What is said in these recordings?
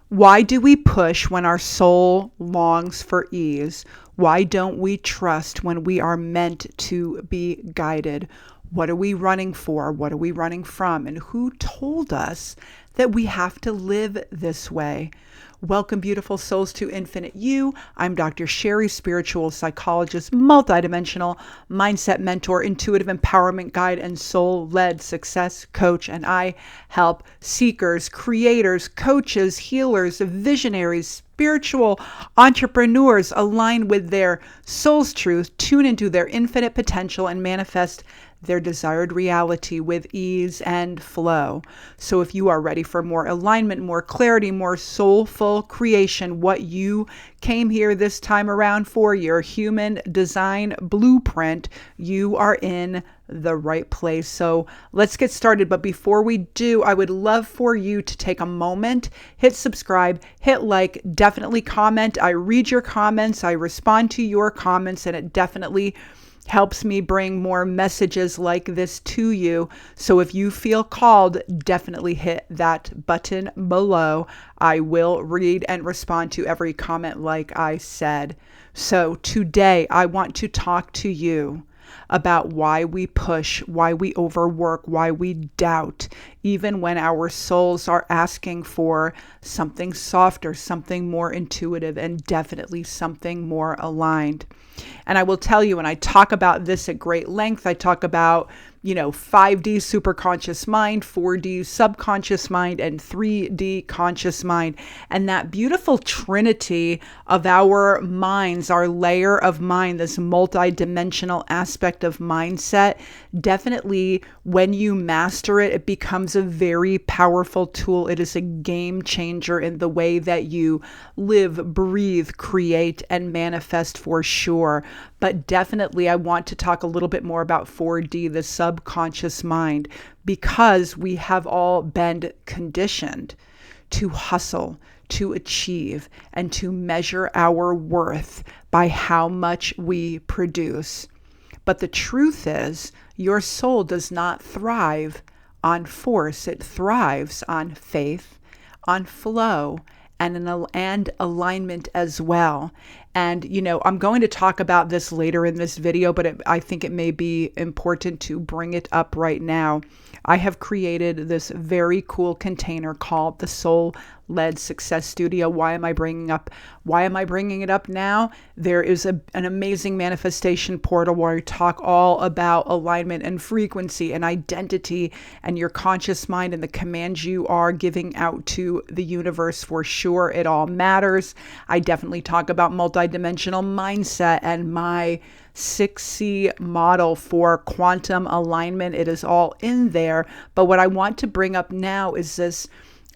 Why do we push when our soul longs for ease? Why don't we trust when we are meant to be guided? What are we running for? What are we running from? And who told us that we have to live this way? Welcome, beautiful souls, to Infinite You. I'm Dr. Sheri, spiritual psychologist, multidimensional mindset mentor, intuitive empowerment guide, and soul-led success coach. And I help seekers, creators, coaches, healers, visionaries, spiritual entrepreneurs align with their soul's truth, tune into their infinite potential, and manifest their desired reality with ease and flow. So if you are ready for more alignment, more clarity, more soulful creation, what you came here this time around for, your human design blueprint, you are in the right place. So let's get started. But before we do, I would love for you to take a moment, hit subscribe, hit like, definitely comment. I read your comments, I respond to your comments, and it definitely helps me bring more messages like this to you. So if you feel called, definitely hit that button below. I will read and respond to every comment like I said. So today I want to talk to you about why we push, why we overwork, why we doubt, even when our souls are asking for something softer, something more intuitive, and definitely something more aligned. And I will tell you, and I talk about this at great length, I talk about 5D superconscious mind, 4D subconscious mind, and 3D conscious mind. And that beautiful trinity of our minds, our layer of mind, this multidimensional aspect of mindset, definitely when you master it, it becomes a very powerful tool. It is a game changer in the way that you live, breathe, create, and manifest for sure. But definitely I want to talk a little bit more about 4D, the subconscious mind, because we have all been conditioned to hustle, to achieve, and to measure our worth by how much we produce. But the truth is, your soul does not thrive on force. It thrives on faith, on flow, and alignment as well. And, I'm going to talk about this later in this video, but I think it may be important to bring it up right now. I have created this very cool container called the Soul-Led Success Studio. Why am I bringing it up now? There is an amazing manifestation portal where I talk all about alignment and frequency and identity and your conscious mind and the commands you are giving out to the universe. For sure, it all matters. I definitely talk about multidimensional mindset and my 6C model for quantum alignment. It is all in there. But what I want to bring up now is this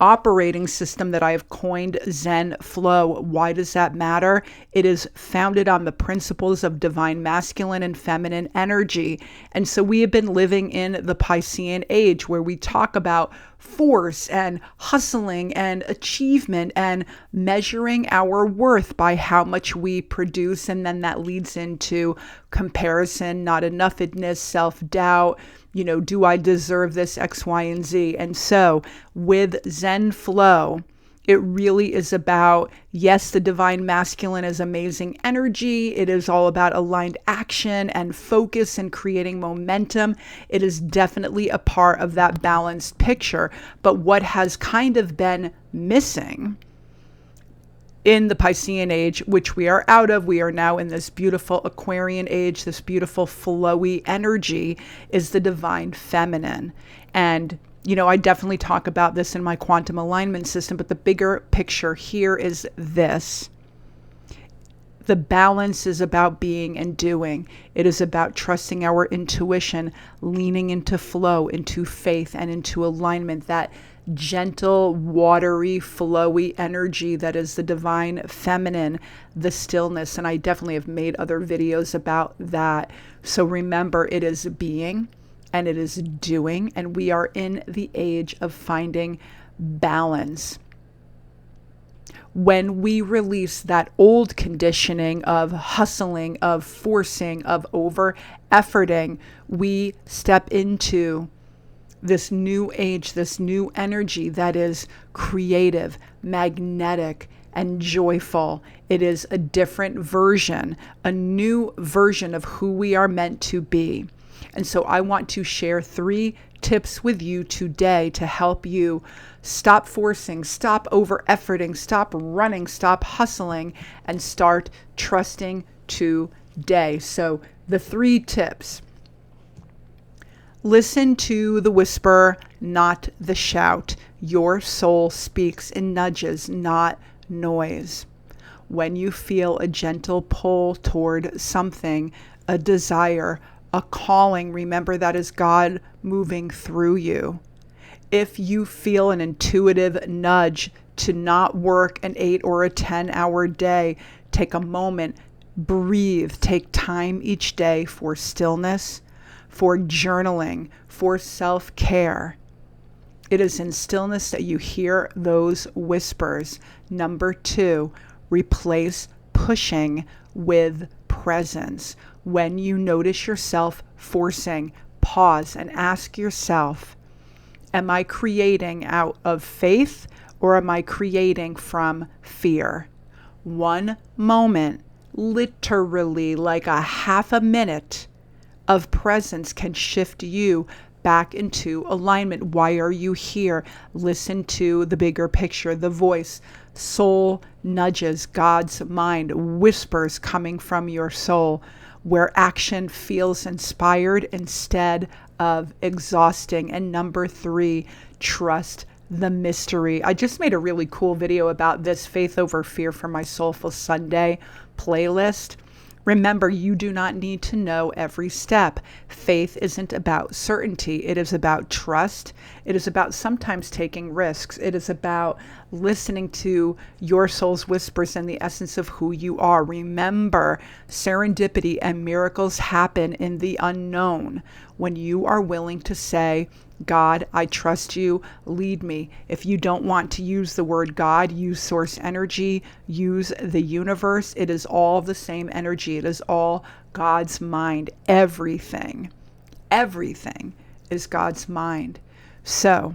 operating system that I have coined Zen Flow. Why does that matter? It is founded on the principles of divine masculine and feminine energy. And so we have been living in the Piscean age where we talk about force and hustling and achievement and measuring our worth by how much we produce. And then that leads into comparison, not enoughness, self-doubt. Do I deserve this X, Y, and Z? And so with Zen Flow, it really is about, yes, the divine masculine is amazing energy. It is all about aligned action and focus and creating momentum. It is definitely a part of that balanced picture. But what has kind of been missing in the Piscean age, which we are out of, we are now in this beautiful Aquarian age, this beautiful flowy energy, is the divine feminine. And I definitely talk about this in my quantum alignment system, but the bigger picture here is this. The balance is about being and doing. It is about trusting our intuition, leaning into flow, into faith, and into alignment, that gentle, watery, flowy energy that is the divine feminine, the stillness. And I definitely have made other videos about that. So remember, it is being and it is doing, and we are in the age of finding balance. When we release that old conditioning of hustling, of forcing, of over-efforting, we step into this new age, this new energy that is creative, magnetic, and joyful. It is a different version, a new version of who we are meant to be. And so I want to share 3 tips with you today to help you stop forcing, stop over-efforting, stop running, stop hustling, and start trusting today. So the 3 tips. Listen to the whisper, not the shout. Your soul speaks in nudges, not noise. When you feel a gentle pull toward something, a desire, a calling, remember that is God moving through you. If you feel an intuitive nudge to not work an 8 or a 10-hour day, take a moment, breathe, take time each day for stillness, for journaling, for self-care. It is in stillness that you hear those whispers. Number 2, replace pushing with presence. When you notice yourself forcing, pause and ask yourself, am I creating out of faith or am I creating from fear? One moment, literally like a half a minute of presence, can shift you back into alignment. Why are you here? Listen to the bigger picture, the voice, soul nudges, God's mind, whispers coming from your soul, where action feels inspired instead of exhausting. And number 3, trust the mystery. I just made a really cool video about this, Faith Over Fear, for my Soulful Sunday playlist. Remember, you do not need to know every step. Faith isn't about certainty. It is about trust. It is about sometimes taking risks. It is about listening to your soul's whispers and the essence of who you are. Remember, serendipity and miracles happen in the unknown when you are willing to say, God, I trust you, lead me. If you don't want to use the word God, use source energy, use the universe. It is all the same energy. It is all God's mind. Everything is God's mind. So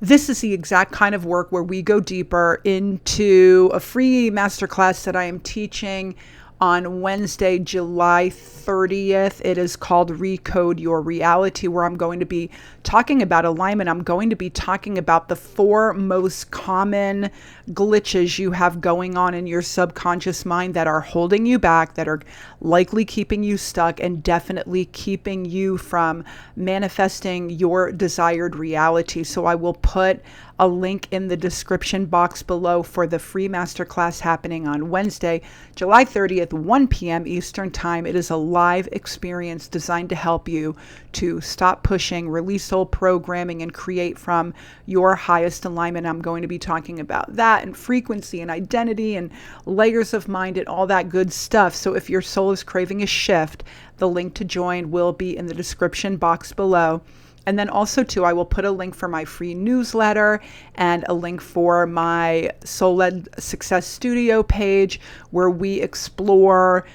this is the exact kind of work where we go deeper into a free masterclass that I am teaching on Wednesday, July 30th. It is called Recode Your Reality, where I'm going to be talking about alignment. I'm going to be talking about the 4 most common glitches you have going on in your subconscious mind that are holding you back, that are likely keeping you stuck, and definitely keeping you from manifesting your desired reality. So I will put a link in the description box below for the free masterclass happening on Wednesday, July 30th, 1 p.m. Eastern Time. It is a live experience designed to help you to stop pushing, release old programming, and create from your highest alignment. I'm going to be talking about that and frequency and identity and layers of mind and all that good stuff. So if your soul is craving a shift, the link to join will be in the description box below. And then also too, I will put a link for my free newsletter and a link for my Soul-Led Success Studio page, where we explore,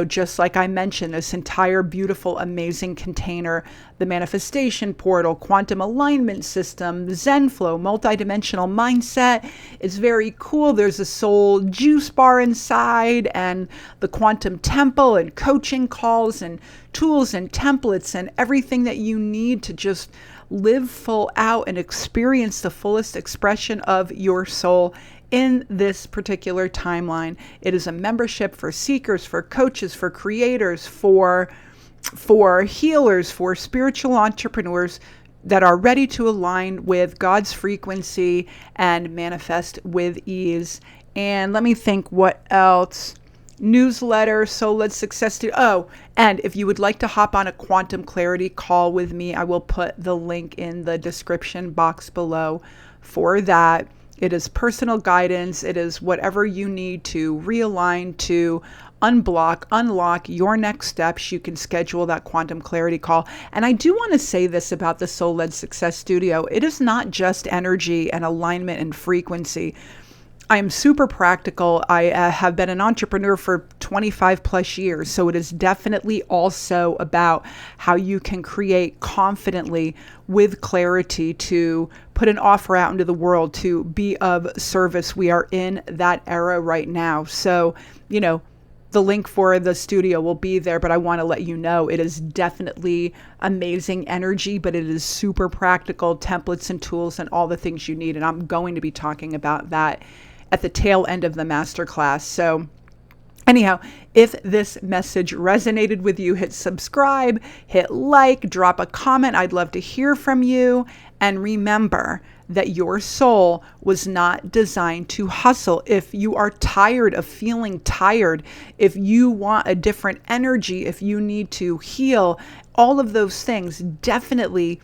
just like I mentioned, this entire beautiful, amazing container, the manifestation portal, quantum alignment system, Zen flow, multidimensional mindset. It's very cool. There's a soul juice bar inside, and the quantum temple, and coaching calls, and tools and templates, and everything that you need to just live full out and experience the fullest expression of your soul in this particular timeline. It is a membership for seekers, for coaches, for creators, for healers, for spiritual entrepreneurs that are ready to align with God's frequency and manifest with ease. And let me think what else. Newsletter, Soul-Led Success Studio. Oh, and if you would like to hop on a quantum clarity call with me, I will put the link in the description box below for that. It is personal guidance. It is whatever you need to realign, to unblock, unlock your next steps. You can schedule that quantum clarity call. And I do want to say this about the Soul-Led Success Studio. It is not just energy and alignment and frequency. I am super practical. I have been an entrepreneur for 25 plus years. So it is definitely also about how you can create confidently with clarity to put an offer out into the world, to be of service. We are in that era right now. So, the link for the studio will be there, but I want to let you know it is definitely amazing energy, but it is super practical, templates and tools and all the things you need. And I'm going to be talking about that at the tail end of the masterclass. So anyhow, if this message resonated with you, hit subscribe, hit like, drop a comment. I'd love to hear from you. And remember that your soul was not designed to hustle. If you are tired of feeling tired, if you want a different energy, if you need to heal, all of those things, definitely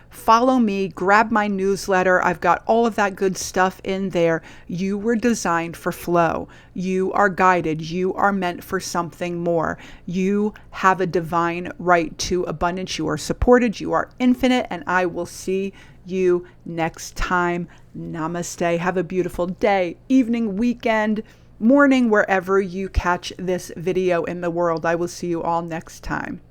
follow me, grab my newsletter. I've got all of that good stuff in there. You were designed for flow. You are guided. You are meant for something more. You have a divine right to abundance. You are supported. You are infinite. And I will see you next time. Namaste. Have a beautiful day, evening, weekend, morning, wherever you catch this video in the world. I will see you all next time.